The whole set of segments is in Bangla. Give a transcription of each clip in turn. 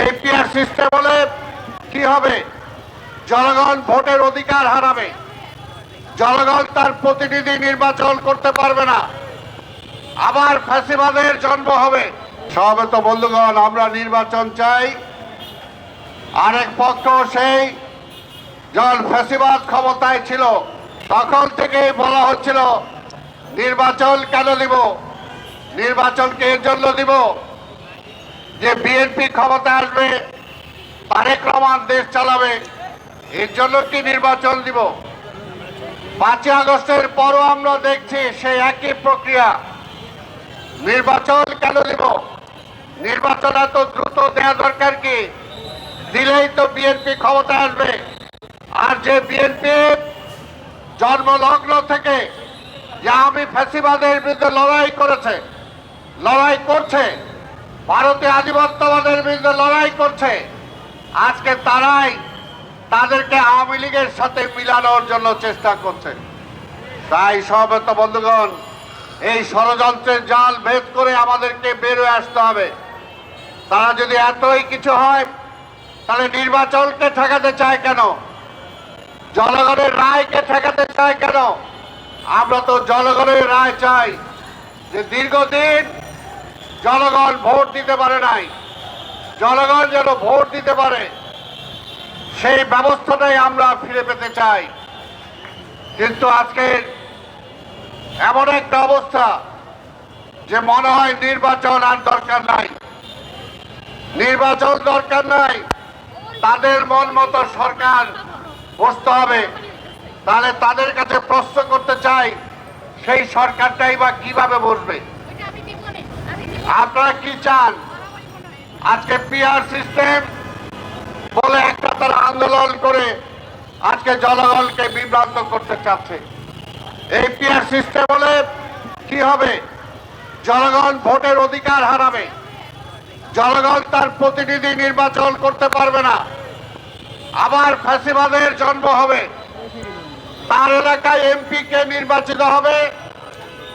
এই পিআর সিস্টেম হলে কি হবে? জনগণ ভোটের অধিকার হারাবে, জনগণ তার প্রতিনিধি নির্বাচন করতে পারবে না, আবার ফ্যাসিবাদের জন্ম হবে। সমবেত বন্ধুগণ, আমরা নির্বাচন চাই। আরেক পক্ষ সেই যখন ফ্যাসিবাদ ক্ষমতায় ছিল তখন থেকেই বলা হচ্ছিল নির্বাচন কেন দিব, নির্বাচনকে এর জন্য দিব যে বিএনপি ক্ষমতায় আসবে, তারেক রহমান দেশ চালাবে, এর জন্য কি নির্বাচন দিব? 5ই আগস্টের পরও আমরা দেখছি সেই একই প্রক্রিয়া। নির্বাচন কেন দিব? নির্বাচন এত দ্রুত দেওয়া দরকার কি? দিলেই তো বিএনপি ক্ষমতায় আসবে। আর যে বিএনপি জন্মলগ্ন থেকে যে আমি ফ্যাসিবাদের বিরুদ্ধে লড়াই করেছে, লড়াই করছে, ভারতীয় আধিপত্যবাদের বিরুদ্ধে লড়াই করছে, আজকে তারাই তাদেরকে আওয়ামী লীগের সাথে মিলানোর জন্য চেষ্টা করছে। তাই সমবেত বন্ধুগণ, এই ষড়যন্ত্রের জাল ভেদ করে আমাদেরকে বের হয়ে আসতে হবে। তারা যদি এতই কিছু হয় তাহলে নির্বাচনকে ঠেকাতে চায় কেন? জনগণের রায়কে ঠেকাতে চায় কেন? আমরা তো জনগণের রায় চাই, যে দীর্ঘদিন জনগণ ভোট দিতে পারে নাই, জনগণ যেন ভোট দিতে পারে সেই ব্যবস্থাটাই আমরা ফিরে পেতে চাই। কিন্তু আজকে এমন একটা অবস্থা যে মনে হয় নির্বাচন আর দরকার নাই, নির্বাচন দরকার নাই, তাদের মন মতো সরকার বসতে হবে। তাহলে তাদের কাছে প্রশ্ন করতে চাই, সেই সরকারটাই বা কিভাবে বসবে? আপনারা কি চান? আজকে পিআর সিস্টেম বলে একটা তারা আন্দোলন করে আজকে জনগণকে বিভ্রান্ত করতে চাচ্ছে। এই পিআর সিস্টেম হলে কি হবে? জনগণ ভোটের অধিকার হারাবে, জনগণ তার প্রতিনিধি নির্বাচন করতে পারবে না, আবার ফ্যাসিবাদের জন্ম হবে। তার এলাকায় এমপি কে নির্বাচিত হবে,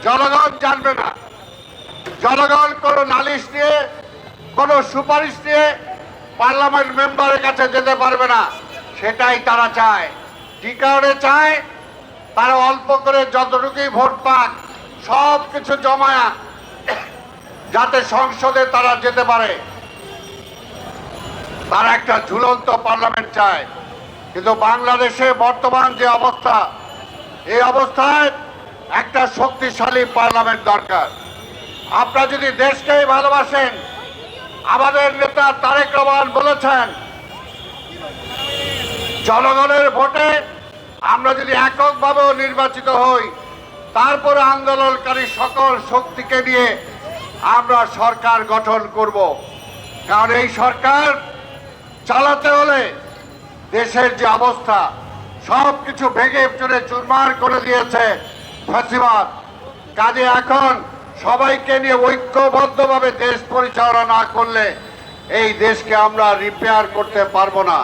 জনগণ জানবে না, জনগণ কোনো নালিশ নিয়ে, কোনো সুপারিশ নিয়ে পার্লামেন্ট মেম্বারের কাছে যেতে পারবে না। সেটাই তারা চায়। কি কারণে চায়? তারা অল্প করে যতটুকুই ভোট পাক সব কিছু জমায়া যাতে সংসদে তারা যেতে পারে। তারা একটা ঝুলন্ত পার্লামেন্ট চায়। কিন্তু বাংলাদেশে বর্তমান যে অবস্থা, এই অবস্থায় একটা শক্তিশালী পার্লামেন্ট দরকার। আপনারা যদি দেশকেই ভালোবাসেন, আমাদের নেতা তারেক রহমান বলেছেন জনগণের ভোটে আমরা যদি এককভাবেও নির্বাচিত হই, তারপরে আন্দোলনকারী সকল শক্তিকে নিয়ে আমরা সরকার গঠন করব। কারণ এই সরকার চালাতে হলে দেশের যে অবস্থা সব কিছু ভেঙে চুরে চুরমার করে দিয়েছে ফ্যাসিবাদ। কাজে এখন সবাইকে নিয়ে ঐক্যবদ্ধভাবে দেশ পরিচালনা না করলে এই দেশকে আমরা রিপেয়ার করতে পারবো না।